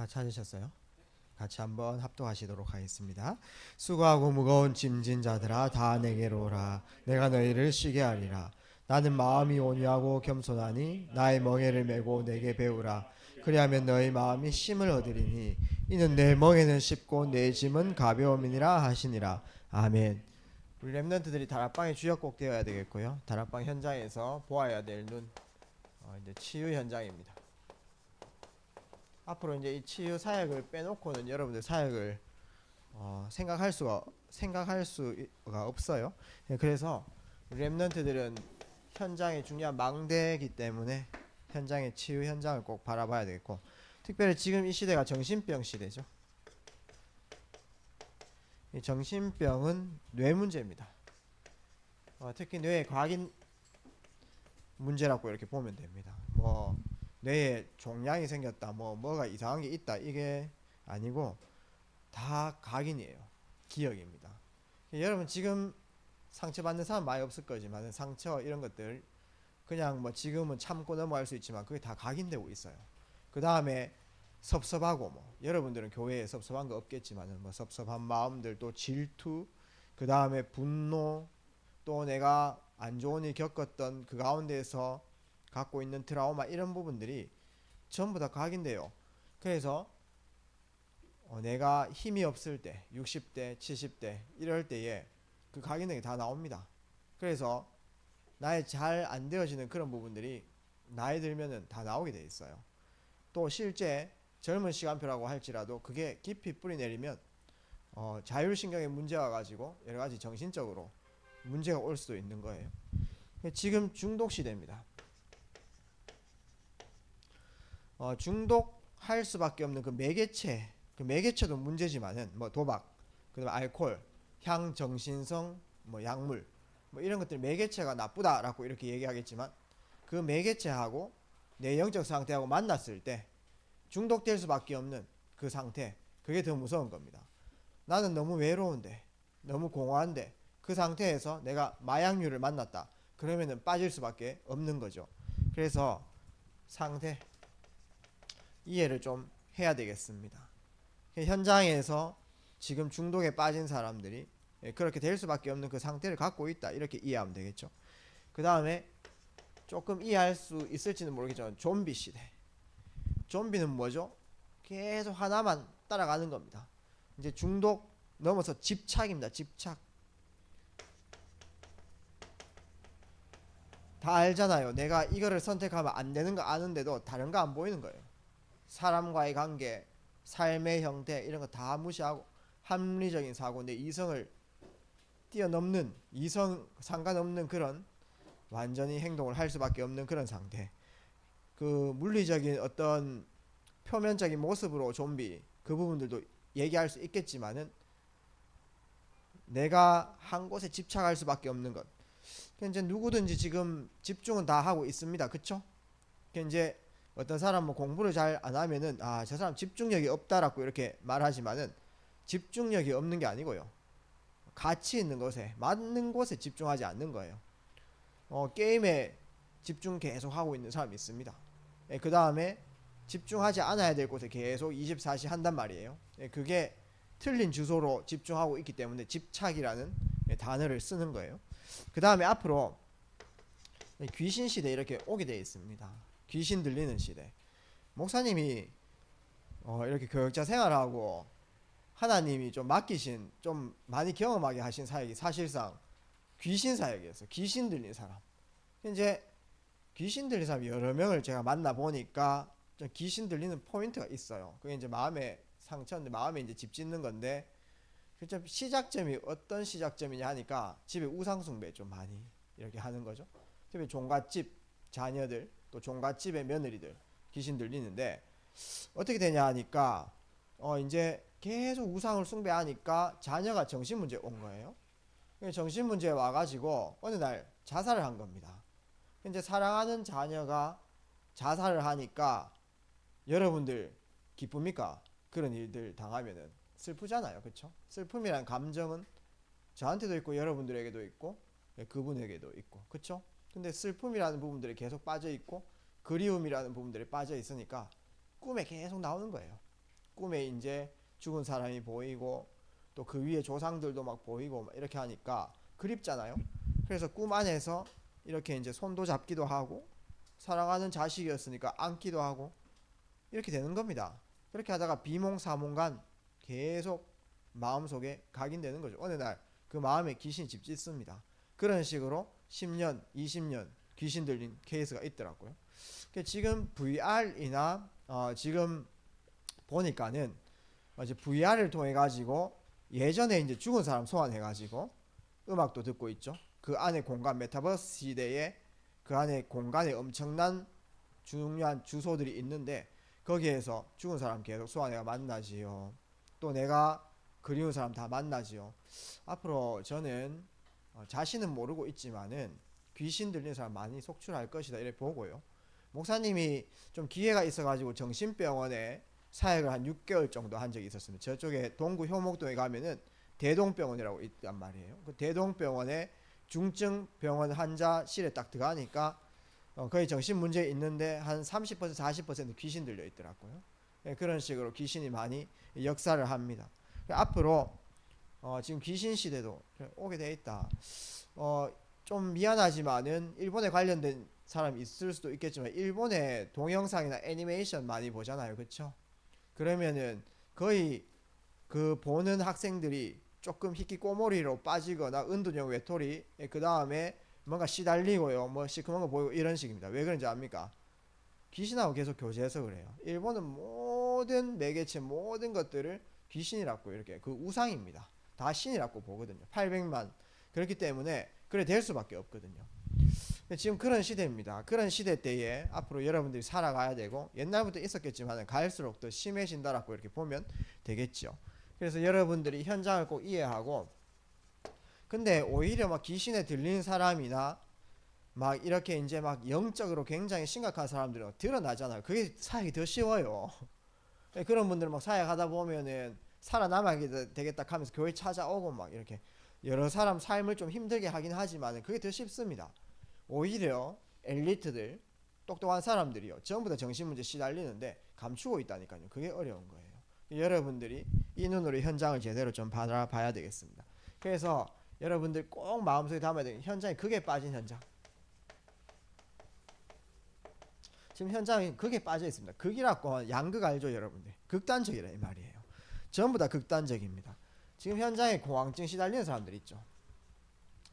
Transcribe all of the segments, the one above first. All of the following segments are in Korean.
찾으셨어요? 같이 한번 합독하시도록 하겠습니다. 수고하고 무거운 짐진 자들아 다 내게로 오라. 내가 너희를 쉬게 하리라. 나는 마음이 온유하고 겸손하니 나의 멍에를 메고 내게 배우라. 그리하면 너희 마음이 쉼을 얻으리니 이는 내 멍에는 쉽고 내 짐은 가벼움이니라 하시니라. 아멘. 우리 랩런트들이 다락방의 주역꼭 되어야 되겠고요. 다락방 현장에서 보아야 될 눈, 이제 치유 현장입니다. 앞으로 이제 이 치유 사역을 빼놓고는 여러분들 사역을 생각할 수가 없어요. 그래서 렘넌트들은 현장의 중요한 망대이기 때문에 현장의 치유 현장을 꼭 바라봐야 되겠고, 특별히 지금 이 시대가 정신병 시대죠. 이 정신병은 뇌 문제입니다. 특히 뇌의 과긴 문제라고 이렇게 보면 됩니다. 뭐 뇌에 종양이 생겼다, 뭐가 이상한 게 있다, 이게 아니고 다 각인이에요. 기억입니다. 여러분 지금 상처받는 사람 많이 없을 거지만 상처 이런 것들 그냥 뭐 지금은 참고 넘어갈 수 있지만 그게 다 각인되고 있어요. 그 다음에 섭섭하고, 여러분들은 교회에 섭섭한 거 없겠지만 뭐 섭섭한 마음들, 또 질투, 그 다음에 분노, 또 내가 안 좋은 일 겪었던 그 가운데에서 갖고 있는 트라우마, 이런 부분들이 전부 다 각인돼요. 그래서 내가 힘이 없을 때 60대 70대 이럴 때에 그 각인되게 다 나옵니다. 그래서 나의 잘 안 되어지는 그런 부분들이 나이 들면은 다 나오게 돼 있어요. 또 실제 젊은 시간표라고 할지라도 그게 깊이 뿌리 내리면 자율신경에 문제가 가지고 여러 가지 정신적으로 문제가 올 수도 있는 거예요. 지금 중독 시대입니다. 중독할 수밖에 없는 그 매개체도 문제지만은 뭐 도박, 그다음에 알코올, 향정신성, 뭐 약물, 뭐 이런 것들 매개체가 나쁘다라고 이렇게 얘기하겠지만 그 매개체하고 내 영적 상태하고 만났을 때 중독될 수밖에 없는 그 상태, 그게 더 무서운 겁니다. 나는 너무 외로운데, 너무 공허한데 그 상태에서 내가 마약류를 만났다. 그러면은 빠질 수밖에 없는 거죠. 그래서 상태 이해를 좀 해야 되겠습니다. 현장에서 지금 중독에 빠진 사람들이 그렇게 될 수밖에 없는 그 상태를 갖고 있다, 이렇게 이해하면 되겠죠. 그 다음에 조금 이해할 수 있을지는 모르겠지만 좀비 시대. 좀비는 뭐죠? 계속 하나만 따라가는 겁니다. 이제 중독 넘어서 집착입니다. 집착. 다 알잖아요. 내가 이거를 선택하면 안 되는 거 아는데도 다른 거 안 보이는 거예요. 사람과의 관계, 삶의 형태, 이런 거 다 무시하고 합리적인 사고, 내 이성을 뛰어넘는, 이성 상관없는 그런 완전히 행동을 할 수밖에 없는 그런 상태. 그 물리적인 어떤 표면적인 모습으로 좀비, 그 부분들도 얘기할 수 있겠지만은 내가 한 곳에 집착할 수밖에 없는 것. 이제 누구든지 지금 집중은 다 하고 있습니다. 그쵸? 이제 어떤 사람은 공부를 잘 안 하면은 저 사람 집중력이 없다라고 이렇게 말하지만은 집중력이 없는 게 아니고요. 가치 있는 것에, 맞는 곳에 집중하지 않는 거예요. 게임에 집중 계속 하고 있는 사람이 있습니다. 그 다음에 집중하지 않아야 될 곳에 계속 24시 한단 말이에요. 그게 틀린 주소로 집중하고 있기 때문에 집착이라는 단어를 쓰는 거예요. 그 다음에 앞으로 귀신 시대 이렇게 오게 되어 있습니다. 귀신 들리는 시대. 목사님이 이렇게 교역자 생활하고 하나님이 좀 맡기신, 좀 많이 경험하게 하신 사역이 사실상 귀신 사역이었어요. 귀신 들린 사람. 이제 귀신 들린 사람 여러 명을 제가 만나 보니까 좀 귀신 들리는 포인트가 있어요. 그게 이제 마음의 상처인데, 마음에 이제 집 짓는 건데, 좀 시작점이 어떤 시작점이냐 하니까 집에 우상숭배 좀 많이 이렇게 하는 거죠. 집에 종갓집 자녀들, 또 종갓집의 며느리들 귀신 들리는데 어떻게 되냐 하니까 이제 계속 우상을 숭배하니까 자녀가 정신문제 온 거예요. 정신문제 와가지고 어느 날 자살을 한 겁니다. 이제 사랑하는 자녀가 자살을 하니까 여러분들 기쁩니까? 그런 일들 당하면은 슬프잖아요. 그쵸? 슬픔이란 감정은 저한테도 있고 여러분들에게도 있고 그분에게도 있고, 그쵸? 근데 슬픔이라는 부분들이 계속 빠져 있고 그리움이라는 부분들이 빠져 있으니까 꿈에 계속 나오는 거예요. 꿈에 이제 죽은 사람이 보이고 또 그 위에 조상들도 막 보이고 막 이렇게 하니까 그립잖아요. 그래서 꿈 안에서 이렇게 이제 손도 잡기도 하고 사랑하는 자식이었으니까 안기도 하고 이렇게 되는 겁니다. 그렇게 하다가 비몽사몽간 계속 마음속에 각인되는 거죠. 어느 날 그 마음에 귀신이 집 짓습니다. 그런 식으로 10년, 20년 귀신 들린 케이스가 있더라고요. 지금 VR이나 지금 보니까는 이제 VR을 통해 가지고 예전에 이제 죽은 사람 소환해 가지고 음악도 듣고 있죠. 그 안에 공간 메타버스 시대에 그 안에 공간에 엄청난 중요한 주소들이 있는데 거기에서 죽은 사람 계속 소환해가 만나지요. 또 내가 그리운 사람 다 만나지요. 앞으로 저는 자신은 모르고 있지만은 귀신 들린 사람 많이 속출할 것이다 이렇게 보고요. 목사님이 좀 기회가 있어가지고 정신병원에 사역을 한 6개월 정도 한 적이 있었습니다. 저쪽에 동구 효목동에 가면은 대동병원이라고 있단 말이에요. 그 대동병원에 중증 병원 환자실에 딱 들어가니까 거의 정신 문제 있는데 한 30% 40% 귀신 들려 있더라고요. 예, 그런 식으로 귀신이 많이 역사를 합니다. 앞으로 지금 귀신 시대도 오게 돼 있다. 좀 미안하지만은 일본에 관련된 사람이 있을 수도 있겠지만 일본의 동영상이나 애니메이션 많이 보잖아요, 그렇죠? 그러면은 거의 그 보는 학생들이 조금 히키꼬모리로 빠지거나 은둔형 외톨이, 그 다음에 뭔가 시달리고요, 뭐 시커먼 거 보이고 이런 식입니다. 왜 그런지 압니까? 귀신하고 계속 교제해서 그래요. 일본은 모든 매개체 모든 것들을 귀신이라고 이렇게 그 우상입니다. 다 신이라고 보거든요. 800만. 그렇기 때문에 그래 될 수밖에 없거든요. 지금 그런 시대입니다. 그런 시대 때에 앞으로 여러분들이 살아가야 되고 옛날부터 있었겠지만 갈수록 더 심해진다라고 이렇게 보면 되겠죠. 그래서 여러분들이 현장을 꼭 이해하고 근데 오히려 막 귀신에 들리는 사람이나 막 이렇게 이제 막 영적으로 굉장히 심각한 사람들은 드러나잖아요. 그게 사역이 더 쉬워요. 그런 분들은 막 사역하다 보면은 살아남아야 되겠다 하면서 교회 찾아오고 막 이렇게 여러 사람 삶을 좀 힘들게 하긴 하지만 그게 더 쉽습니다. 오히려 엘리트들 똑똑한 사람들이요 전부 다 정신문제 시달리는데 감추고 있다니까요. 그게 어려운 거예요. 여러분들이 이 눈으로 현장을 제대로 좀 바라봐야 되겠습니다. 그래서 여러분들 꼭 마음속에 담아야 되는 현장이 극에 빠진 현장. 지금 현장이 극에 빠져 있습니다. 극이라고 양극 알죠, 여러분들? 극단적이라 이 말이에요. 전부 다 극단적입니다. 지금 현장에 공황증 시달리는 사람들 있죠.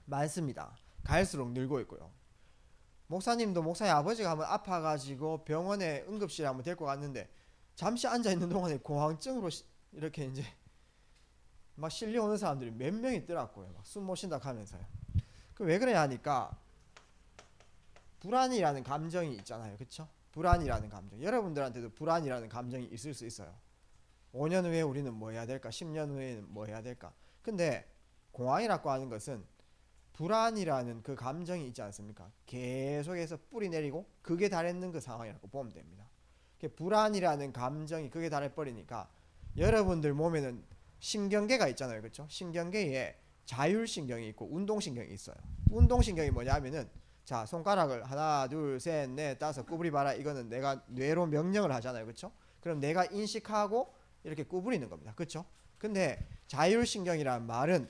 많습니다. 갈수록 늘고 있고요. 목사님도 목사의 아버지가 한번 아파가지고 병원에 응급실에 한번 데리고 갔는데 잠시 앉아 있는 동안에 공황증으로 이렇게 이제 막 실려오는 사람들이 몇 명 있더라고요. 막 숨 못 쉰다 하면서요. 그 왜 그래 하니까 불안이라는 감정이 있잖아요, 그렇죠? 불안이라는 감정. 여러분들한테도 불안이라는 감정이 있을 수 있어요. 5년 후에 우리는 뭐 해야 될까? 10년 후에는 뭐 해야 될까? 근데 공황이라고 하는 것은 불안이라는 그 감정이 있지 않습니까? 계속해서 뿌리 내리고 극에 달했는 그 상황이라고 보면 됩니다. 불안이라는 감정이 극에 달해버리니까 여러분들 몸에는 신경계가 있잖아요, 그렇죠? 신경계에 자율신경이 있고 운동신경이 있어요. 운동신경이 뭐냐면은 자 손가락을 하나 둘 셋 넷 다섯 구부리 봐라 이거는 내가 뇌로 명령을 하잖아요, 그렇죠? 그럼 내가 인식하고 이렇게 구부리는 겁니다, 그렇죠? 근데 자율신경이란 말은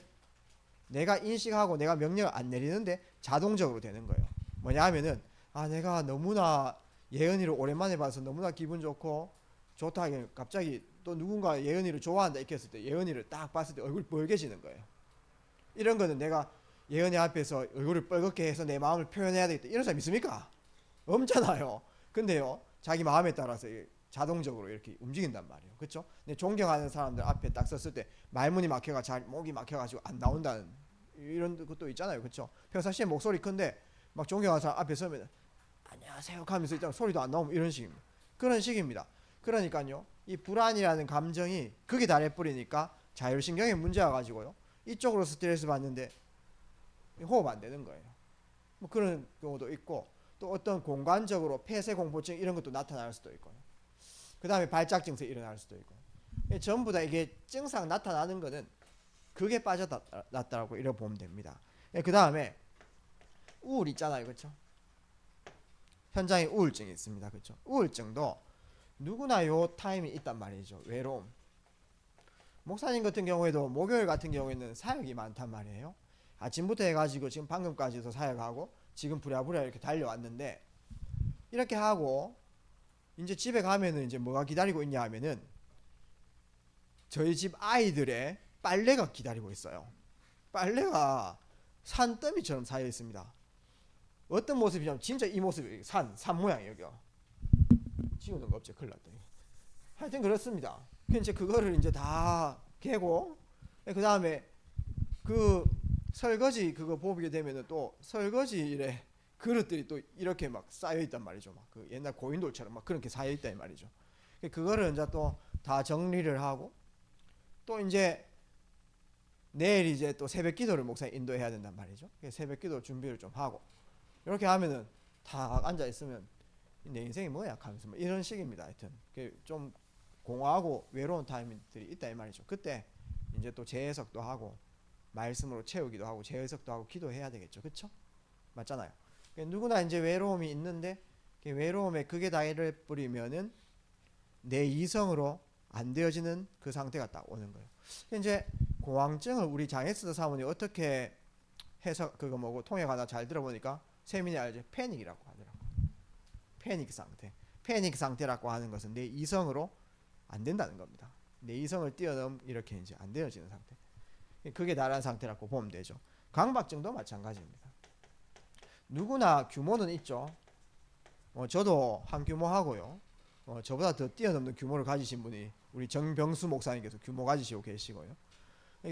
내가 인식하고 내가 명령을 안 내리는데 자동적으로 되는 거예요. 뭐냐 하면은 내가 너무나 예은이를 오랜만에 봐서 너무나 기분 좋고 좋다 하게 갑자기 또 누군가 예은이를 좋아한다 이렇게 했을 때 예은이를 딱 봤을 때 얼굴이 빨개지는 거예요. 이런 거는 내가 예은이 앞에서 얼굴을 빨갛게 해서 내 마음을 표현해야 되겠다 이런 사람 있습니까? 없잖아요. 근데요 자기 마음에 따라서 자동적으로 이렇게 움직인단 말이에요. 그렇죠? 근데 존경하는 사람들 앞에 딱 섰을 때 말문이 막혀가 잘 목이 막혀가지고 안 나온다는 이런 것도 있잖아요. 그렇죠? 평상시에 목소리 큰데 막 존경하는 사람 앞에 서면 안녕하세요 하면서 있다가 소리도 안 나오면 이런 식입니다. 그런 식입니다. 그러니까요 이 불안이라는 감정이 극에 달해버리니까 자율신경에 문제가 가지고요 이쪽으로 스트레스 받는데 호흡 안 되는 거예요. 뭐 그런 경우도 있고 또 어떤 공간적으로 폐쇄공포증 이런 것도 나타날 수도 있고요. 그 다음에 발작 증세 일어날 수도 있고 전부 다 이게 증상 나타나는 거는 극에 빠져났다라고 이렇게 보면 됩니다. 그 다음에 우울 있잖아요, 그렇죠? 현장에 우울증이 있습니다, 그렇죠? 우울증도 누구나 요 타임이 있단 말이죠. 외로움. 목사님 같은 경우에도 목요일 같은 경우에는 사역이 많단 말이에요. 아침부터 해가지고 지금 방금까지도 사역하고 지금 부랴부랴 이렇게 달려왔는데 이렇게 하고 이제 집에 가면은 이제 뭐가 기다리고 있냐 하면은 저희 집 아이들의 빨래가 기다리고 있어요. 빨래가 산더미처럼 쌓여 있습니다. 어떤 모습이냐면 진짜 이 모습이 산 모양이에요. 여기요. 지우는 거 없죠. 큰일 났다. 하여튼 그렇습니다. 이제 그거를 이제 다 개고 그 다음에 그 설거지 그거 보게 되면은 또 설거지에 그릇들이 또 이렇게 막 쌓여 있단 말이죠. 막 그 옛날 고인돌처럼 막 그렇게 쌓여 있단 말이죠. 그거를 이제 또 다 정리를 하고 또 이제 내일 이제 또 새벽 기도를 목사님 인도해야 된단 말이죠. 새벽 기도 준비를 좀 하고 이렇게 하면은 다 앉아 있으면 내 인생이 뭐야 하면서 뭐 이런 식입니다. 하여튼 좀 공허하고 외로운 타임들이 있다 이 말이죠. 그때 이제 또 재해석도 하고 말씀으로 채우기도 하고 재해석도 하고 기도해야 되겠죠. 그렇죠? 맞잖아요. 누구나 이제 외로움이 있는데 외로움에 극에 달을 뿌리면은 내 이성으로 안 되어지는 그 상태가 딱 오는 거예요. 이제 공황증을 우리 장애스터 사모님 어떻게 해서 그거 뭐고 통역하나 잘 들어보니까 세민이 알죠? 패닉이라고 하더라고. 패닉 상태. 패닉 상태라고 하는 것은 내 이성으로 안 된다는 겁니다. 내 이성을 뛰어넘 이렇게 이제 안 되어지는 상태. 그게 다른 상태라고 보면 되죠. 강박증도 마찬가지입니다. 누구나 규모는 있죠. 저도 한 규모 하고요. 저보다 더 뛰어넘는 규모를 가지신 분이 우리 정병수 목사님께서 규모 가지시고 계시고요.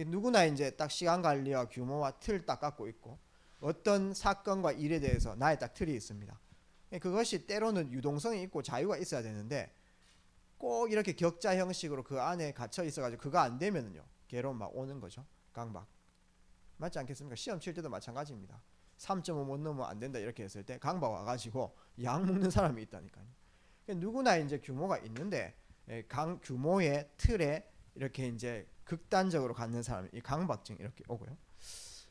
누구나 이제 딱 시간 관리와 규모와 틀 딱 갖고 있고 어떤 사건과 일에 대해서 나의 딱 틀이 있습니다. 그것이 때로는 유동성이 있고 자유가 있어야 되는데 꼭 이렇게 격자 형식으로 그 안에 갇혀 있어가지고 그거 안 되면은요 괴로움 막 오는 거죠. 강박. 맞지 않겠습니까? 시험 칠 때도 마찬가지입니다. 3.5 못 넘으면 안 된다 이렇게 했을 때 강박 와가지고 약 먹는 사람이 있다니까요. 누구나 이제 규모가 있는데 규모의 틀에 이렇게 이제 극단적으로 갖는 사람이 이 강박증 이렇게 오고요.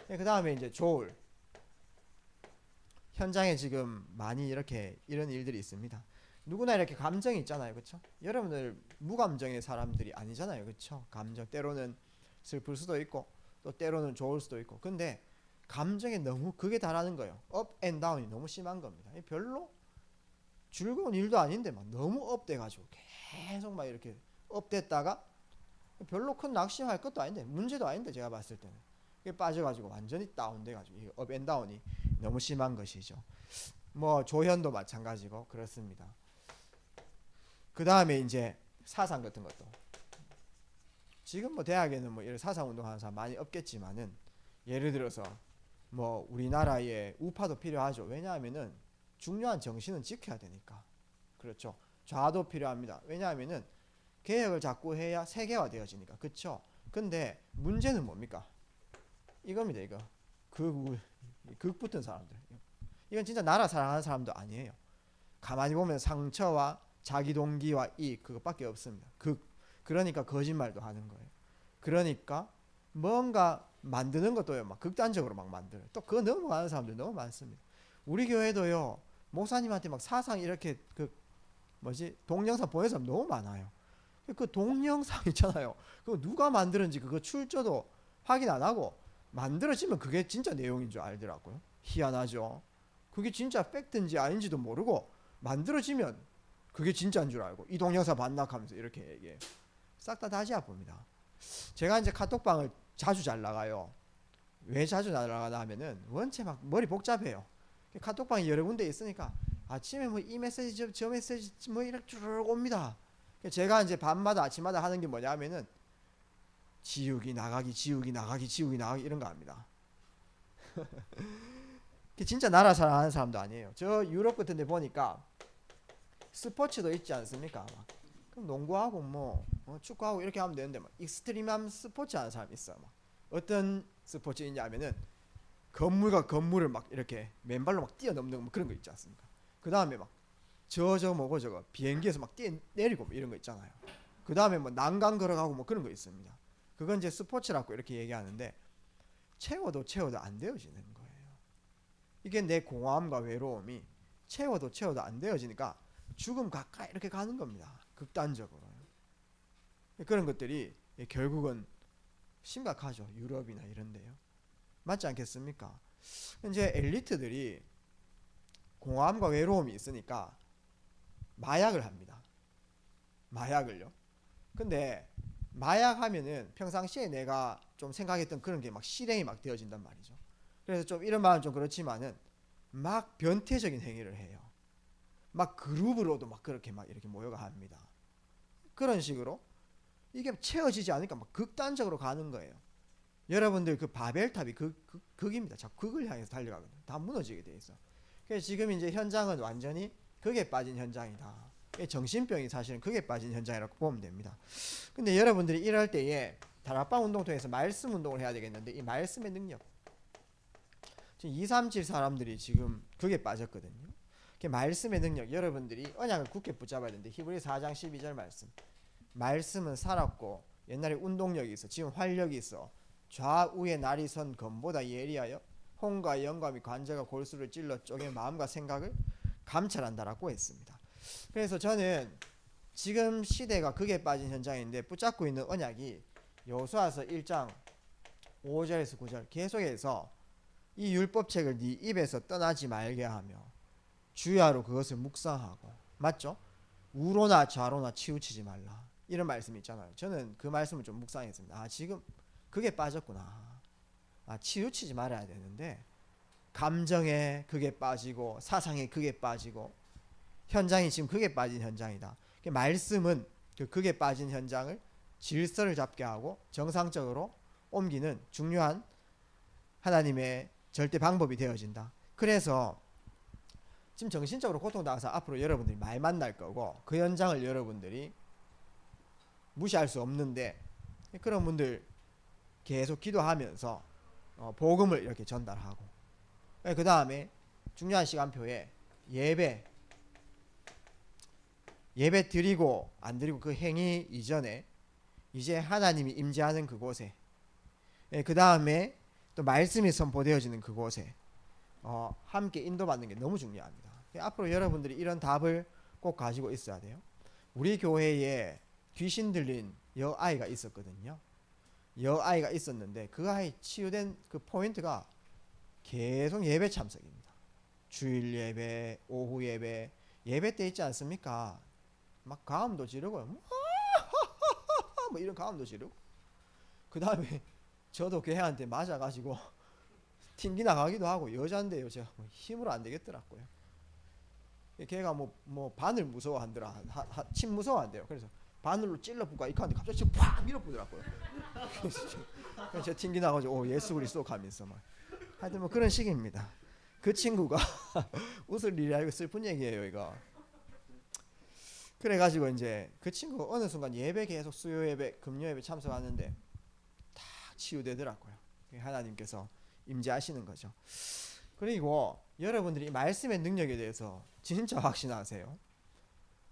그 다음에 이제 조울. 현장에 지금 많이 이렇게 이런 일들이 있습니다. 누구나 이렇게 감정이 있잖아요, 그렇죠? 여러분들 무감정의 사람들이 아니잖아요, 그렇죠? 감정 때로는 슬플 수도 있고 또 때로는 좋을 수도 있고. 근데 감정에 너무 극에 달하는 거예요. 업 앤 다운이 너무 심한 겁니다. 별로 즐거운 일도 아닌데 막 너무 업돼가지고 계속 막 이렇게 업됐다가 별로 큰 낙심할 것도 아닌데 문제도 아닌데 제가 봤을 때는 빠져가지고 완전히 다운돼가지고 업 앤 다운이 너무 심한 것이죠. 뭐 조현도 마찬가지고 그렇습니다. 그 다음에 이제 사상 같은 것도 지금 뭐 대학에는 뭐 이런 사상 운동하는 사람 많이 없겠지만은 예를 들어서 뭐 우리나라에 우파도 필요하죠. 왜냐하면은 중요한 정신은 지켜야 되니까. 그렇죠. 좌도 필요합니다. 왜냐하면은 개혁을 자꾸 해야 세계화되어지니까. 그렇죠. 근데 문제는 뭡니까? 이겁니다. 이거 극 붙은 사람들. 이건 진짜 나라 사랑하는 사람도 아니에요. 가만히 보면 상처와 자기 동기와 이익 그것밖에 없습니다. 그러니까 거짓말도 하는 거예요. 그러니까 뭔가 만드는 것도요 막 극단적으로 막 만들어요. 또 그거 넘어가는 사람들 너무 많습니다. 우리 교회도요 목사님한테 막 사상 이렇게 동영상 보낸 사람 너무 많아요. 그 동영상 있잖아요. 그거 누가 만들었는지 그거 출처도 확인 안 하고 만들어지면 그게 진짜 내용인 줄 알더라고요. 희한하죠. 그게 진짜 팩트인지 아닌지도 모르고 만들어지면 그게 진짜인 줄 알고 이 동영상 반납하면서 이렇게 얘기해요. 싹 다 다시 아픕니다. 제가 이제 카톡방을 자주 잘 나가요. 왜 자주 나가나 하면은 원체 막 머리 복잡해요. 카톡방이 여러 군데 있으니까 아침에 뭐 이 메시지 저 메시지 뭐 이렇게 쭉 옵니다. 제가 이제 밤마다 아침마다 하는 게 뭐냐면은 지우기 나가기 지우기 나가기 지우기 나가기 이런 거 합니다. 진짜 나라 사랑하는 사람도 아니에요. 저 유럽 같은 데 보니까 스포츠도 있지 않습니까? 그럼 농구하고 뭐 축구하고 이렇게 하면 되는데 막 익스트림한 스포츠 하는 사람 있어요. 막 어떤 스포츠이냐면은 건물과 건물을 막 이렇게 맨발로 막 뛰어넘는 뭐 그런 거 있지 않습니까? 그 다음에 막 뭐고 저거 비행기에서 막 뛰어내리고 뭐 이런 거 있잖아요. 그 다음에 뭐 난강 걸어가고 뭐 그런 거 있습니다. 그건 이제 스포츠라고 이렇게 얘기하는데 채워도 안 되어지는 거예요. 이게 내 공허함과 외로움이 채워도 안 되어지니까 죽음 가까이 이렇게 가는 겁니다. 극단적으로. 그런 것들이 결국은 심각하죠. 유럽이나 이런데요. 맞지 않겠습니까? 이제 엘리트들이 공허함과 외로움이 있으니까 마약을 합니다. 마약을요. 근데 마약하면은 평상시에 내가 좀 생각했던 그런 게 막 실행이 막 되어진단 말이죠. 그래서 좀 이런 말은 좀 그렇지만은 막 변태적인 행위를 해요. 막 그룹으로도 막 그렇게 막 이렇게 모여가 합니다. 그런 식으로 이게 채워지지 않으니까 막 극단적으로 가는 거예요. 여러분들 그 바벨탑이 극입니다. 자, 극을 향해서 달려가거든요. 다 무너지게 돼 있어. 그래서 지금 이제 현장은 완전히 극에 빠진 현장이다. 정신병이 사실은 극에 빠진 현장이라고 보면 됩니다. 근데 여러분들이 이럴 때에 다락방 운동 통해서 말씀 운동을 해야 되겠는데 이 말씀의 능력 지금 237 사람들이 지금 극에 빠졌거든요. 말씀의 능력 여러분들이 언약을 굳게 붙잡아야 되는데 히브리 4장 12절 말씀은 살았고 옛날에 운동력이 있어 지금 활력이 있어 좌우의 날이 선 검보다 예리하여 홍과 영감이 관자가 골수를 찔러 쪼개 마음과 생각을 감찰한다라고 했습니다. 그래서 저는 지금 시대가 극에 빠진 현장인데 붙잡고 있는 언약이 여호수아서 1장 5절에서 9절 계속해서 이 율법책을 네 입에서 떠나지 말게 하며 주야로 그것을 묵상하고 맞죠? 우로나 좌로나 치우치지 말라 이런 말씀이 있잖아요. 저는 그 말씀을 좀 묵상했습니다. 아 지금 극에 빠졌구나. 아 치우치지 말아야 되는데 감정에 극에 빠지고 사상에 극에 빠지고 현장이 지금 극에 빠진 현장이다. 말씀은 그 극에 빠진 현장을 질서를 잡게 하고 정상적으로 옮기는 중요한 하나님의 절대 방법이 되어진다. 그래서 지금 정신적으로 고통당해서 앞으로 여러분들이 많이 만날 거고 그 현장을 여러분들이 무시할 수 없는데 그런 분들 계속 기도하면서 복음을 이렇게 전달하고 그 다음에 중요한 시간표에 예배 드리고 안 드리고 그 행위 이전에 이제 하나님이 임재하는 그곳에 그 다음에 또 말씀이 선포되어지는 그곳에 함께 인도받는 게 너무 중요합니다. 앞으로 여러분들이 이런 답을 꼭 가지고 있어야 돼요. 우리 교회에 귀신 들린 여아이가 있었거든요. 여아이가 있었는데 그 아이 치유된 그 포인트가 계속 예배 참석입니다. 주일 예배, 오후 예배, 예배 때 있지 않습니까? 막 가음도 지르고요. 뭐 이런 가음도 지르고. 그 다음에 저도 걔한테 맞아가지고 튕기 나가기도 하고 여잔데요. 제가 뭐 힘으로 안 되겠더라고요. 걔가 뭐 바늘 무서워한더라. 침 무서워한대요. 그래서 바늘로 찔러부까 이카는데 갑자기 팍 밀어부더라고요. 그래서 제가 튕기 나가지고 예수 그리스도 가면서 막 하여튼 뭐 그런 식입니다. 그 친구가 웃을 일이 아니고 슬픈 얘기예요 이거. 그래가지고 이제 그 친구가 어느 순간 예배 계속 수요 예배, 금요 예배 참석하는데 다 치유되더라고요. 하나님께서 임재하시는 거죠. 그리고 여러분들이 말씀의 능력에 대해서 진짜 확신하세요.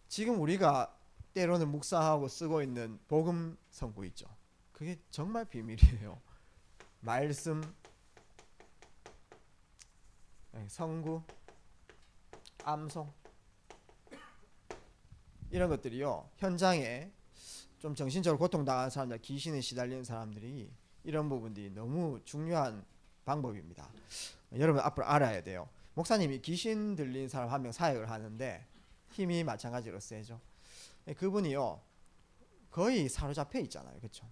지금 우리가 때로는 묵상하고 쓰고 있는 복음 성구 있죠. 그게 정말 비밀이에요. 말씀, 성구, 암송 이런 것들이요. 현장에 좀 정신적으로 고통당하는 사람들, 귀신에 시달리는 사람들이 이런 부분들이 너무 중요한 방법입니다. 여러분 앞으로 알아야 돼요. 목사님이 귀신 들린 사람 한 명 사역을 하는데 힘이 마찬가지로 세죠. 그분이요 거의 사로잡혀 있잖아요. 그렇죠?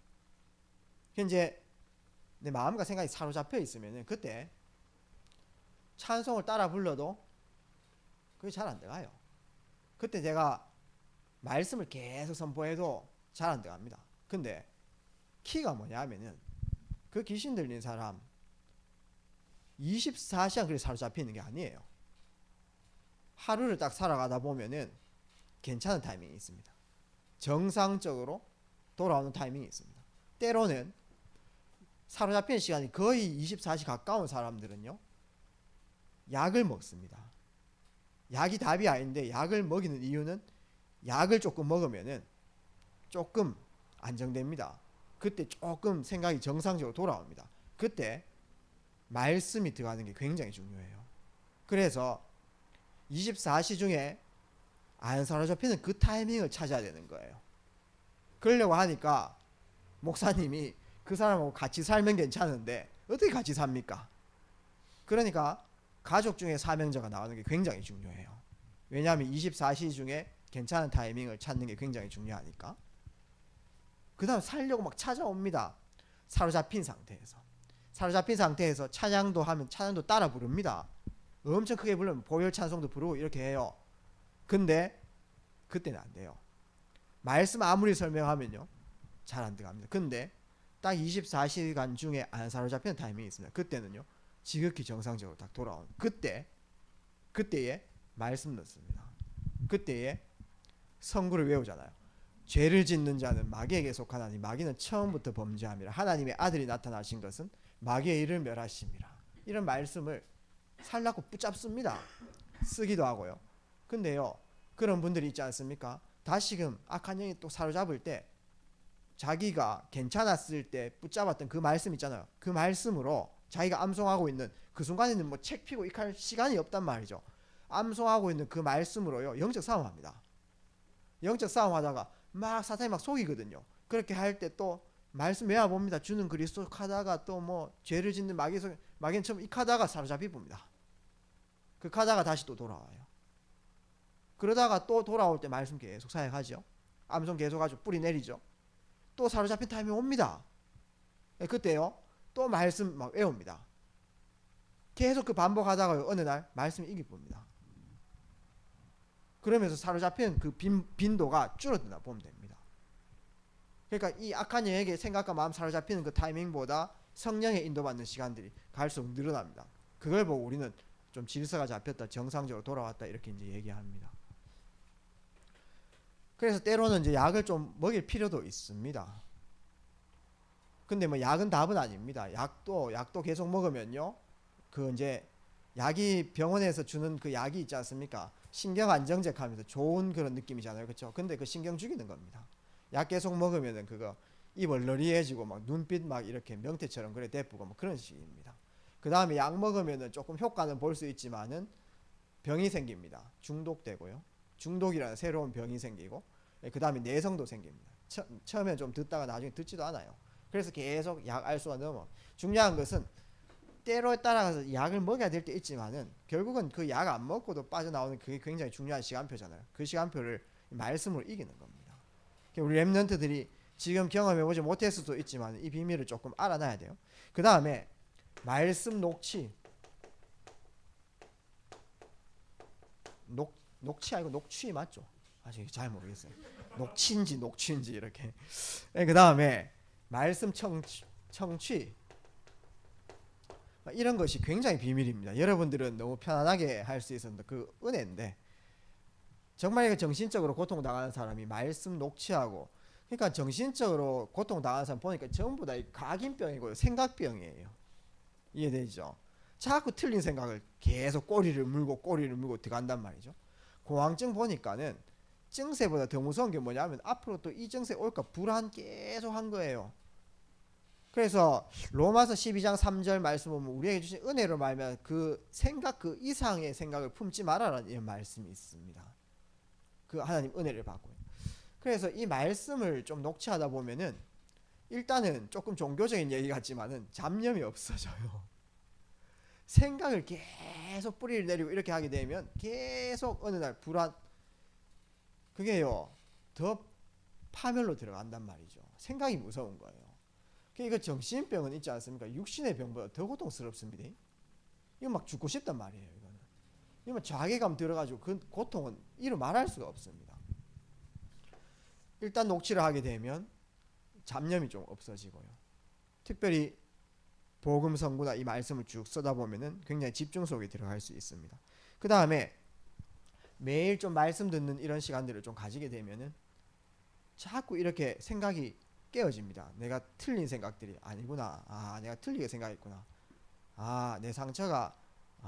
이제 내 마음과 생각이 사로잡혀 있으면은 그때 찬송을 따라 불러도 그게 잘 안 들어가요. 그때 제가 말씀을 계속 선포해도 잘 안 들어갑니다. 근데 키가 뭐냐면은 그 귀신 들린 사람 24시간 그렇게 사로잡혀 있는 게 아니에요. 하루를 딱 살아가다 보면은 괜찮은 타이밍이 있습니다. 정상적으로 돌아오는 타이밍이 있습니다. 때로는 사로잡히는 시간이 거의 24시 가까운 사람들은요 약을 먹습니다. 약이 답이 아닌데 약을 먹이는 이유는 약을 조금 먹으면은 조금 안정됩니다. 그때 조금 생각이 정상적으로 돌아옵니다. 그때 말씀이 들어가는 게 굉장히 중요해요. 그래서 24시 중에 안 사로잡히는 그 타이밍을 찾아야 되는 거예요. 그러려고 하니까 목사님이 그 사람하고 같이 살면 괜찮은데 어떻게 같이 삽니까? 그러니까 가족 중에 사명자가 나오는 게 굉장히 중요해요. 왜냐하면 24시 중에 괜찮은 타이밍을 찾는 게 굉장히 중요하니까. 그 다음 살려고 막 찾아옵니다. 사로잡힌 상태에서. 사로잡힌 상태에서 찬양도 하면 찬양도 따라 부릅니다. 엄청 크게 부르면 보혈 찬송도 부르고 이렇게 해요. 근데 그때는 안 돼요. 말씀 아무리 설명하면요 잘 안 들어갑니다. 근데 딱 24시간 중에 안 사로잡히는 타이밍이 있습니다. 그때는요 지극히 정상적으로 딱 돌아오는 그때에 말씀 넣습니다. 그때에 성구를 외우잖아요. 죄를 짓는 자는 마귀에게 속하나니 마귀는 처음부터 범죄함이라. 하나님의 아들이 나타나신 것은 마귀의 일을 멸하심이라. 이런 말씀을 살라고 붙잡습니다. 쓰기도 하고요. 근데요 그런 분들이 있지 않습니까? 다시금 악한 영이 또 사로잡을 때 자기가 괜찮았을 때 붙잡았던 그 말씀 있잖아요. 그 말씀으로 자기가 암송하고 있는 그 순간에는 뭐 책 피고 익할 시간이 없단 말이죠. 암송하고 있는 그 말씀으로요 영적 싸움합니다. 영적 싸움하다가 막 사탄이 막 속이거든요. 그렇게 할 때 또 말씀 외워봅니다. 주는 그리스도 하다가 또 뭐 죄를 짓는 마귀는 처음 익하다가 사로잡히 봅니다. 그 하다가 다시 또 돌아와요. 그러다가 또 돌아올 때 말씀 계속 사역하죠. 암송 계속 하죠. 뿌리 내리죠. 또 사로잡힌 타임이 옵니다. 그때요 또 말씀 막 외웁니다. 계속 그 반복하다가 어느 날 말씀이 이기 봅니다. 그러면서 사로잡힌 그 빈도가 줄어드나 보면 됩니다. 그러니까 이 악한 영에게 생각과 마음 사로잡히는 그 타이밍보다 성령의 인도받는 시간들이 갈수록 늘어납니다. 그걸 보고 우리는 좀 질서가 잡혔다, 정상적으로 돌아왔다 이렇게 이제 얘기합니다. 그래서 때로는 이제 약을 좀 먹일 필요도 있습니다. 근데 뭐 약은 답은 아닙니다. 약도 계속 먹으면요, 그 이제 약이 병원에서 주는 그 약이 있지 않습니까? 신경 안정제하면서 좋은 그런 느낌이잖아요, 그렇죠? 근데 그 신경 죽이는 겁니다. 약 계속 먹으면은 그거 입 얼얼이해지고 막 눈빛 막 이렇게 명태처럼 그래 대쁘고 뭐 그런 식입니다. 그 다음에 약 먹으면은 조금 효과는 볼 수 있지만은 병이 생깁니다. 중독되고요. 중독이라는 새로운 병이 생기고, 그 다음에 내성도 생깁니다. 처음엔 좀 듣다가 나중에 듣지도 않아요. 그래서 계속 약 알수가 넘어. 중요한 것은 때로에 따라서 약을 먹여야 될 때 있지만은 결국은 그 약 안 먹고도 빠져나오는 그게 굉장히 중요한 시간표잖아요. 그 시간표를 말씀으로 이기는 겁니다. 우리 랩런트들이 지금 경험해보지 못했을 수도 있지만 이 비밀을 조금 알아놔야 돼요. 그 다음에 말씀 녹취, 녹취 아니고 녹취 맞죠? 아직 잘 모르겠어요. 녹취인지 이렇게. 그 다음에 말씀 청취 이런 것이 굉장히 비밀입니다. 여러분들은 너무 편안하게 할 수 있었는데 그 은혜인데, 정말 정신적으로 고통당하는 사람이 말씀 녹취하고, 그러니까 정신적으로 고통당하는 사람 보니까 전부 다 각인병이고요, 생각병이에요. 이해되죠? 자꾸 틀린 생각을 계속 꼬리를 물고 들어간단 말이죠. 공황증 보니까는 증세보다 더 무서운 게 뭐냐면 앞으로 또 이 증세 올까 불안 계속 한 거예요. 그래서 로마서 12장 3절 말씀 보면 우리에게 주신 은혜로 말하면 그 생각 그 이상의 생각을 품지 말아라는 이런 말씀이 있습니다. 그 하나님 은혜를 받고요. 그래서 이 말씀을 좀 녹취하다 보면은 일단은 조금 종교적인 얘기 같지만은 잡념이 없어져요. 생각을 계속 뿌리를 내리고 이렇게 하게 되면 계속 어느 날 불안, 그게요 더 파멸로 들어간단 말이죠. 생각이 무서운 거예요. 이거 정신병은 있지 않습니까? 육신의 병보다 더 고통스럽습니다. 이거 막 죽고 싶단 말이에요. 이거 자괴감 들어가지고 그 고통은 이루 말할 수가 없습니다. 일단 녹취를 하게 되면 잡념이 좀 없어지고요. 특별히 복음 성구나 이 말씀을 쭉 쓰다 보면은 굉장히 집중 속에 들어갈 수 있습니다. 그 다음에 매일 좀 말씀 듣는 이런 시간들을 좀 가지게 되면은 자꾸 이렇게 생각이 깨어집니다. 내가 틀린 생각들이 아니구나. 내가 틀리게 생각했구나. 내 상처가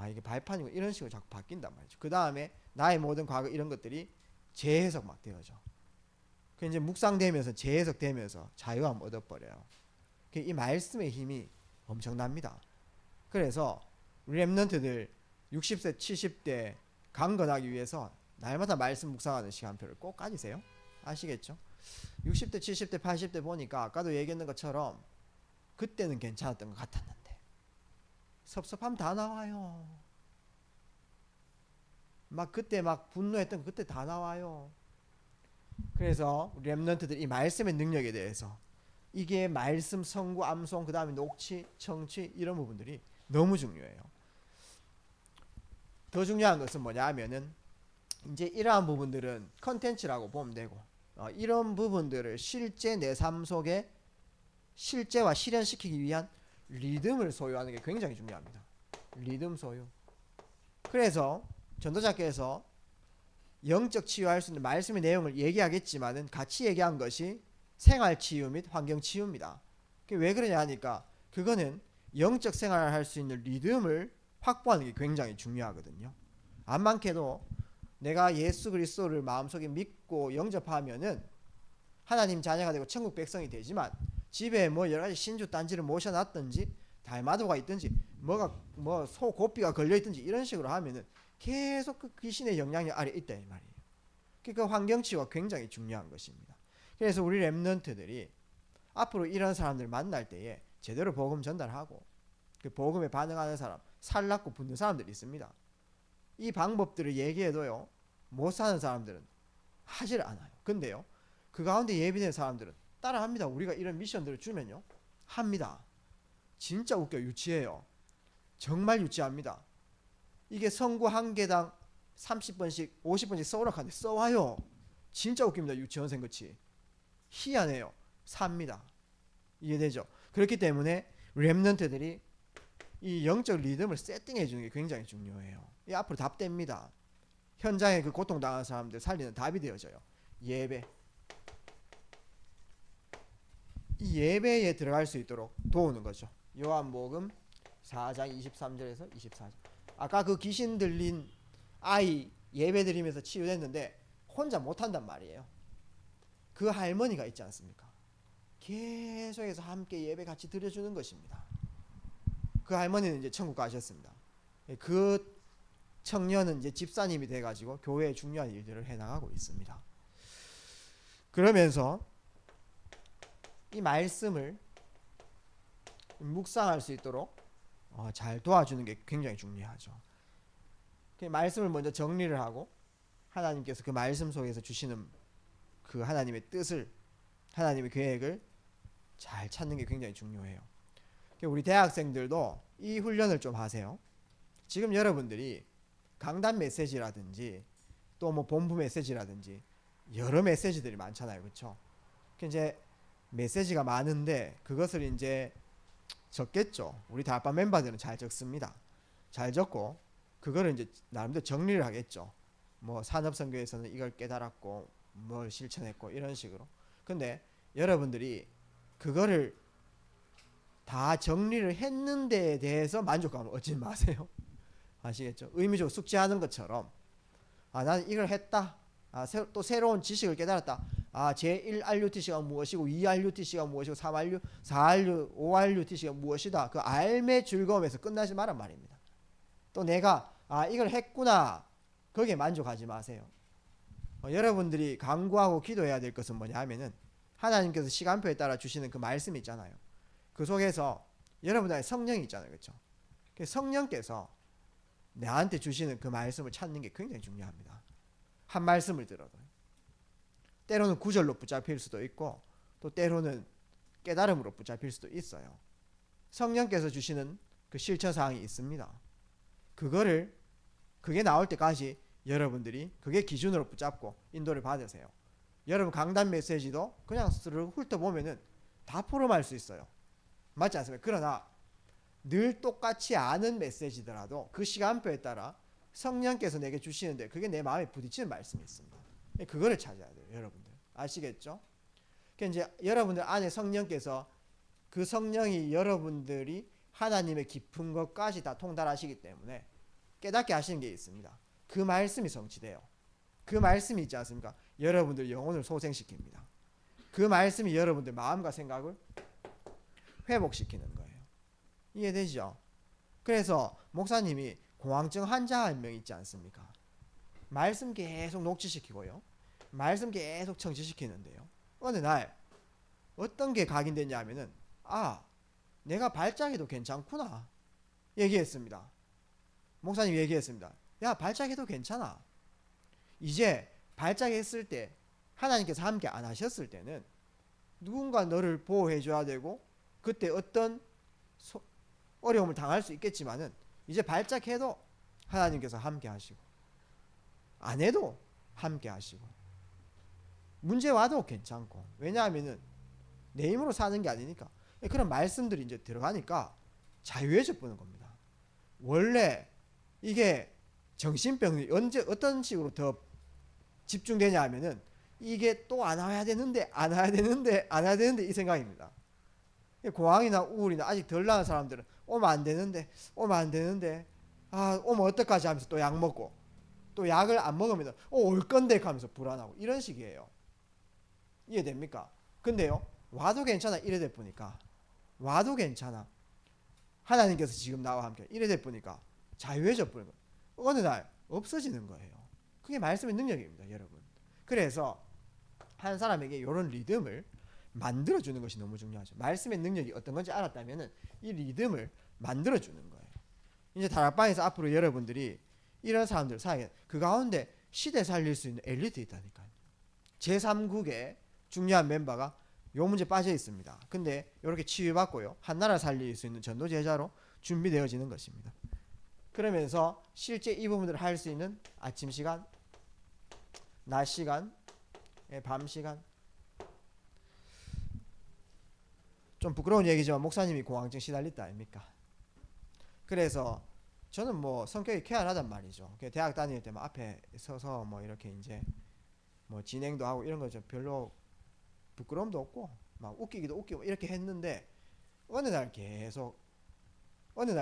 이게 발판이고 이런 식으로 자꾸 바뀐단 말이죠. 그 다음에 나의 모든 과거 이런 것들이 재해석 막 되어져. 그 이제 묵상되면서 재해석되면서 자유함 얻어버려요. 이 말씀의 힘이 엄청납니다. 그래서 우리 랩런트들 60세, 70대 강건하기 위해서 날마다 말씀 묵상하는 시간표를 꼭 가지세요. 아시겠죠? 60대, 70대, 80대 보니까 아까도 얘기했는 것처럼 그때는 괜찮았던 것 같았는데 섭섭함 다 나와요. 막 그때 막 분노했던 거 그때 다 나와요. 그래서 우리 랩런트들 이 말씀의 능력에 대해서 이게 말씀, 성구, 암송, 그 다음에 녹취, 청취 이런 부분들이 너무 중요해요. 더 중요한 것은 뭐냐 하면은 이제 이러한 부분들은 컨텐츠라고 보면 되고 이런 부분들을 실제 내 삶 속에 실제화 실현시키기 위한 리듬을 소유하는 게 굉장히 중요합니다. 리듬 소유. 그래서 전도자께서 영적 치유할 수 있는 말씀의 내용을 얘기하겠지만은 같이 얘기한 것이 생활 치유 및 환경 치유입니다. 왜 그러냐 하니까 그거는 영적 생활을 할 수 있는 리듬을 확보하는 게 굉장히 중요하거든요. 암만케도 내가 예수 그리스도를 마음속에 믿고 영접하면은 하나님 자녀가 되고 천국 백성이 되지만 집에 뭐 여러 가지 신주 단지를 모셔놨든지 달마도가 있든지 뭐가 뭐 소고삐가 걸려 있든지 이런 식으로 하면은 계속 그 귀신의 영향력 아래 있다 이 말이에요. 그 환경 치유가 굉장히 중요한 것입니다. 그래서 우리 랩런트들이 앞으로 이런 사람들 만날 때에 제대로 복음 전달하고 그 복음에 반응하는 사람, 살랐고 붙는 사람들이 있습니다. 이 방법들을 얘기해도요 못 사는 사람들은 하질 않아요. 근데요 그 가운데 예비된 사람들은 따라합니다. 우리가 이런 미션들을 주면요 합니다. 진짜 웃겨. 유치해요. 정말 유치합니다. 이게 성구 한 개당 30번씩 50번씩 써오락하는데 써와요. 진짜 웃깁니다. 유치원생 같이. 희한해요. 삽니다. 이해되죠? 그렇기 때문에 랩런트들이 이 영적 리듬을 세팅해 주는 게 굉장히 중요해요. 이 앞으로 답됩니다. 현장에 그 고통당하는 사람들 살리는 답이 되어져요. 예배. 이 예배에 들어갈 수 있도록 도우는 거죠. 요한복음 4장 23절에서 24절. 아까 그 귀신 들린 아이 예배 드리면서 치유됐는데 혼자 못한단 말이에요. 그 할머니가 있지 않습니까? 계속해서 함께 예배 같이 드려주는 것입니다. 그 할머니는 이제 천국 가셨습니다. 그 청년은 이제 집사님이 돼가지고 교회에 중요한 일들을 해나가고 있습니다. 그러면서 이 말씀을 묵상할 수 있도록 잘 도와주는 게 굉장히 중요하죠. 그 말씀을 먼저 정리를 하고 하나님께서 그 말씀 속에서 주시는 그 하나님의 뜻을 하나님의 계획을 잘 찾는 게 굉장히 중요해요. 우리 대학생들도 이 훈련을 좀 하세요. 지금 여러분들이 강단 메시지라든지 또 뭐 본부 메시지라든지 여러 메시지들이 많잖아요. 그렇죠? 이제 메시지가 많은데 그것을 이제 적겠죠. 우리 다락방 멤버들은 잘 적습니다. 잘 적고 그거를 이제 나름대로 정리를 하겠죠. 뭐 산업선교에서는 이걸 깨달았고 뭘 실천했고 이런 식으로. 근데 여러분들이 그거를 다 정리를 했는데에 대해서 만족감을 얻지 마세요. 아시겠죠? 의미적으로 숙지하는 것처럼 나는 이걸 했다. 또 새로운 지식을 깨달았다. 제1RUTC가 무엇이고 2RUTC가 무엇이고 3RU, 4RU, 5RUTC가 무엇이다. 그 알매 즐거움에서 끝나지 말란 말입니다. 또 내가 이걸 했구나. 거기에 만족하지 마세요. 여러분들이 간구하고 기도해야 될 것은 뭐냐 하면은 하나님께서 시간표에 따라 주시는 그 말씀이 있잖아요. 그 속에서 여러분 안에 성령이 있잖아요. 그렇죠? 성령께서 나한테 주시는 그 말씀을 찾는 게 굉장히 중요합니다. 한 말씀을 들어도 때로는 구절로 붙잡힐 수도 있고 또 때로는 깨달음으로 붙잡힐 수도 있어요. 성령께서 주시는 그 실천사항이 있습니다. 그게 나올 때까지 여러분들이 그게 기준으로 붙잡고 인도를 받으세요. 여러분 강단 메시지도 그냥 스르륵 훑어보면은 다 포럼할 수 있어요. 맞지 않습니까? 그러나 늘 똑같이 아는 메시지더라도 그 시간표에 따라 성령께서 내게 주시는데 그게 내 마음에 부딪히는 말씀이 있습니다. 그거를 찾아야 돼요. 여러분들 아시겠죠? 그러니까 이제 여러분들 안에 성령께서 그 성령이 여러분들이 하나님의 깊은 것까지 다 통달하시기 때문에 깨닫게 하시는 게 있습니다. 그 말씀이 성취돼요. 그 말씀이 있지 않습니까? 여러분들 영혼을 소생시킵니다. 그 말씀이 여러분들 마음과 생각을 회복시키는 거예요. 이해되죠? 그래서 목사님이 공황증 환자 한 명 있지 않습니까? 말씀 계속 녹취시키고요. 말씀 계속 청취시키는데요. 어느 날 어떤 게 각인됐냐 하면은 내가 발작해도 괜찮구나 얘기했습니다. 목사님이 얘기했습니다. 야, 발작해도 괜찮아. 이제 발작했을 때 하나님께서 함께 안 하셨을 때는 누군가 너를 보호해 줘야 되고 그때 어떤 어려움을 당할 수 있겠지만은 이제 발작해도 하나님께서 함께 하시고 안 해도 함께 하시고 문제 와도 괜찮고 왜냐하면은 내 힘으로 사는 게 아니니까 그런 말씀들이 이제 들어가니까 자유해져 보는 겁니다. 원래 이게 정신병이 언제 어떤 식으로 더 집중되냐 하면은 이게 또 안 와야 되는데 안 와야 되는데 안 와야 되는데 이 생각입니다. 공황이나 우울이나 아직 덜 나은 사람들은 오면 안 되는데 오면 안 되는데 오면 어떡하지 하면서 또 약 먹고 또 약을 안 먹으면 올 건데 하면서 불안하고 이런 식이에요. 이해됩니까? 근데요 와도 괜찮아 이래 돼 보니까 와도 괜찮아 하나님께서 지금 나와 함께 이래 돼 보니까 자유해져 버린 거예요. 어느 날 없어지는 거예요. 그게 말씀의 능력입니다, 여러분. 그래서 한 사람에게 이런 리듬을 만들어주는 것이 너무 중요하죠. 말씀의 능력이 어떤 건지 알았다면 이 리듬을 만들어주는 거예요. 이제 다락방에서 앞으로 여러분들이 이런 사람들 사이에 그 가운데 시대 살릴 수 있는 엘리트 있다니까요. 제3국의 중요한 멤버가 요 문제 빠져 있습니다. 근데 이렇게 치유받고요. 한나라 살릴 수 있는 전도 제자로 준비되어지는 것입니다. 그러면서 실제 이 부분들을 할 수 있는 아침 시간, 낮 시간, 밤 시간. 좀 부끄러운 얘기지만 목사님이 공황증 시달렸다 아닙니까? 그래서 저는 뭐 성격이 쾌활하단 말이죠. 대학 다닐 때 막 앞에 서서 뭐 이렇게 이제 뭐 진행도 하고 이런 거 좀 별로 부끄러움도 없고 막 웃기기도 웃기고 이렇게 했는데 어느 날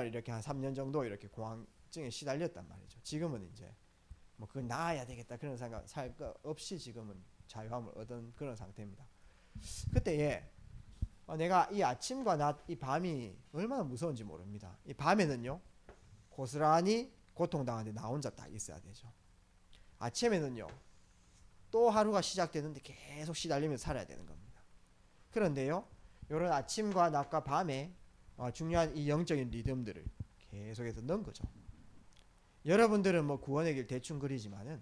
이렇게 한 3년 정도 이렇게 공황증에 시달렸단 말이죠. 지금은 이제 뭐 그건 나아야 되겠다 그런 생각 살 거 없이 지금은 자유함을 얻은 그런 상태입니다. 그때에 내가 이 아침과 낮 이 밤이 얼마나 무서운지 모릅니다. 이 밤에는요 고스란히 고통당하는데 나 혼자 딱 있어야 되죠. 아침에는요 또 하루가 시작되는데 계속 시달리면서 살아야 되는 겁니다. 그런데요 이런 아침과 낮과 밤에 중요한 이 영적인 리듬들을 계속해서 넣은 거죠. 여러분들은 뭐 구원의 길 대충 그리지만은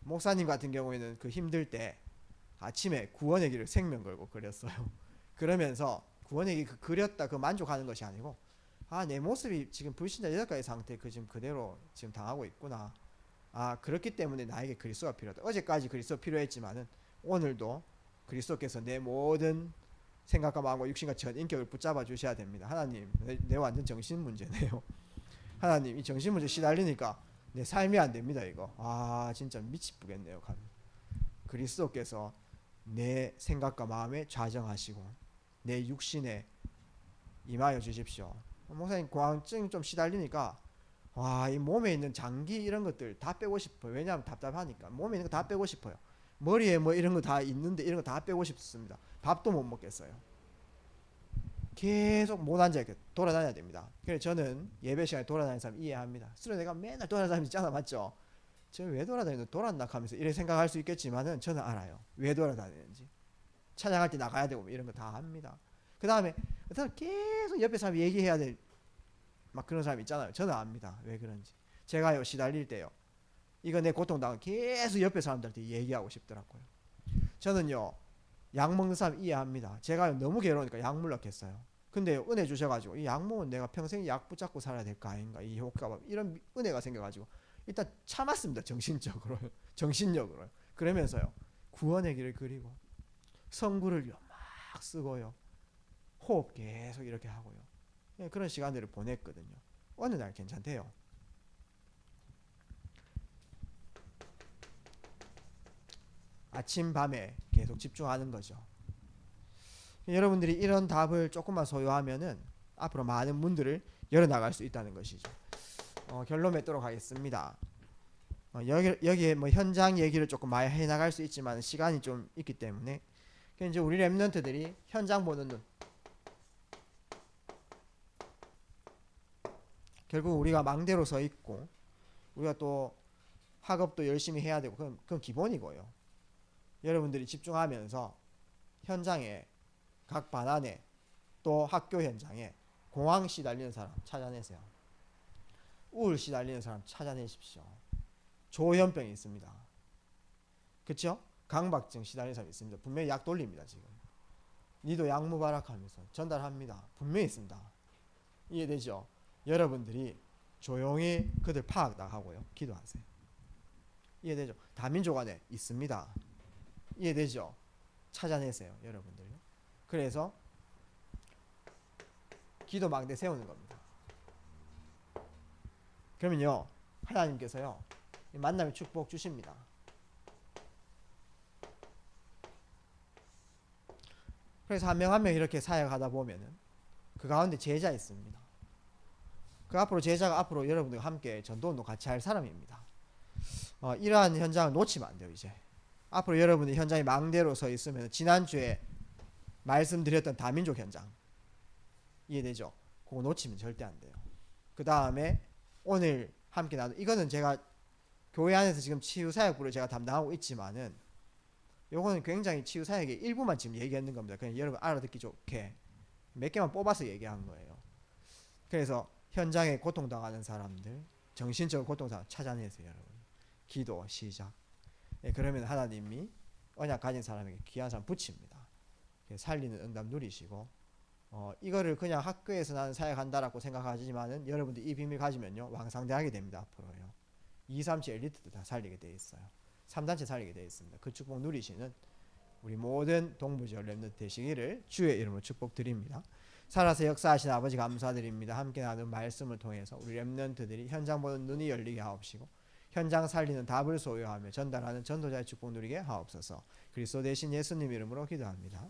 목사님 같은 경우에는 그 힘들 때 아침에 구원의 길을 생명 걸고 그렸어요. 그러면서 구원의 길 그렸다 그 만족하는 것이 아니고 내 모습이 지금 불신자 여자까지 상태 지금 그대로 지금 당하고 있구나. 그렇기 때문에 나에게 그리스도가 필요하다. 어제까지 그리스도 필요했지만은 오늘도 그리스도께서 내 모든 생각과 마음과 육신과 전 인격을 붙잡아 주셔야 됩니다. 하나님, 내 완전 정신 문제네요. 하나님, 이 정신 문제 시달리니까 내 삶이 안 됩니다. 이거 진짜 미치겠네요. 그리스도께서 내 생각과 마음에 좌정하시고 내 육신에 임하여 주십시오. 목사님 공황증 좀 시달리니까 이 몸에 있는 장기 이런 것들 다 빼고 싶어요. 왜냐하면 답답하니까 몸에 있는 거 다 빼고 싶어요. 머리에 뭐 이런 거 다 있는데 이런 거 다 빼고 싶습니다. 밥도 못 먹겠어요. 계속 못 앉아 이렇게 돌아다녀야 됩니다. 그래서 저는 예배 시간에 돌아다니는 사람 이해합니다. 술에 내가 맨날 돌아다니는 사람 있잖아, 맞죠? 저 왜 돌아다니는 돌았나 하면서 이렇게 생각할 수 있겠지만은 저는 알아요. 왜 돌아다니는지. 찬양할 때 나가야 되고 이런 거 다 합니다. 그 다음에 계속 옆에 사람 얘기해야 될 막 그런 사람 있잖아요. 저는 압니다. 왜 그런지. 제가요 시달릴 때요. 이거 내 고통당한 계속 옆에 사람들한테 얘기하고 싶더라고요. 저는요 약 먹는 사람 이해합니다. 제가 너무 괴로우니까 약 물렀겠어요. 근데 은혜 주셔가지고 이 약 먹으면 내가 평생 약 붙잡고 살아야 될 거 아닌가 이 효과가 이런 은혜가 생겨가지고 일단 참았습니다. 정신력으로 그러면서요 구원의 길을 그리고 성구를 막 쓰고요 호흡 계속 이렇게 하고요 그런 시간들을 보냈거든요. 어느 날 괜찮대요. 아침 밤에 계속 집중하는 거죠. 여러분들이 이런 답을 조금만 소유하면은 앞으로 많은 문들을 열어나갈 수 있다는 것이죠. 결론 맺도록 하겠습니다. 여기에 뭐 현장 얘기를 조금 많이 해나갈 수 있지만 시간이 좀 있기 때문에 이제 우리 랩런트들이 현장 보는 눈 결국 우리가 망대로 서 있고 우리가 또 학업도 열심히 해야 되고 그건 기본이고요. 여러분들이 집중하면서 현장에 각 반안에 또 학교 현장에 공황 시달리는 사람 찾아내세요. 우울 시달리는 사람 찾아내십시오. 조현병이 있습니다. 그쵸? 강박증 시달리는 사람 있습니다. 분명히 약 돌립니다. 지금 니도 약무바락하면서 전달합니다. 분명히 있습니다. 이해되죠? 여러분들이 조용히 그들 파악 나가고요. 기도하세요. 이해되죠? 다민족 안에 있습니다. 이해되죠? 찾아내세요. 여러분들요. 그래서 기도 망대 세우는 겁니다. 그러면요 하나님께서요 만남의 축복 주십니다. 그래서 한 명 한 명 이렇게 사역하다 보면은 그 가운데 제자 있습니다. 그 앞으로 제자가 앞으로 여러분들과 함께 전도운동 같이 할 사람입니다. 이러한 현장을 놓치면 안 돼요. 이제 앞으로 여러분이 현장에 망대로 서 있으면 지난주에 말씀드렸던 다민족 현장 이해되죠? 그거 놓치면 절대 안 돼요. 그 다음에 오늘 함께 나도 이거는 제가 교회 안에서 지금 치유사역부를 제가 담당하고 있지만은 요거는 굉장히 치유사역의 일부만 지금 얘기하는 겁니다. 그냥 여러분 알아듣기 좋게 몇 개만 뽑아서 얘기한 거예요. 그래서 현장에 고통당하는 사람들, 정신적으로 고통당하는 찾아내세요. 여러분 기도 시작. 그러면 하나님이 언약 가진 사람에게 귀한 사람 붙입니다. 살리는 응답 누리시고 이거를 그냥 학교에서 나는 사역한다라고 생각하지만은 여러분들 이 비밀 가지면요 왕상대하게 됩니다. 앞으로요 2, 3치 엘리트도 다 살리게 돼 있어요. 3단체 살리게 돼 있습니다. 그 축복 누리시는 우리 모든 동부지역 렘넌트 되시기를 주의 이름으로 축복드립니다. 살아서 역사하신 아버지 감사드립니다. 함께 나눈 말씀을 통해서 우리 렘넌트들이 현장 보는 눈이 열리게 하옵시고 현장 살리는 답을 소유하며 전달하는 전도자의 축복 누리게 하옵소서. 그리스도 대신 예수님 이름으로 기도합니다.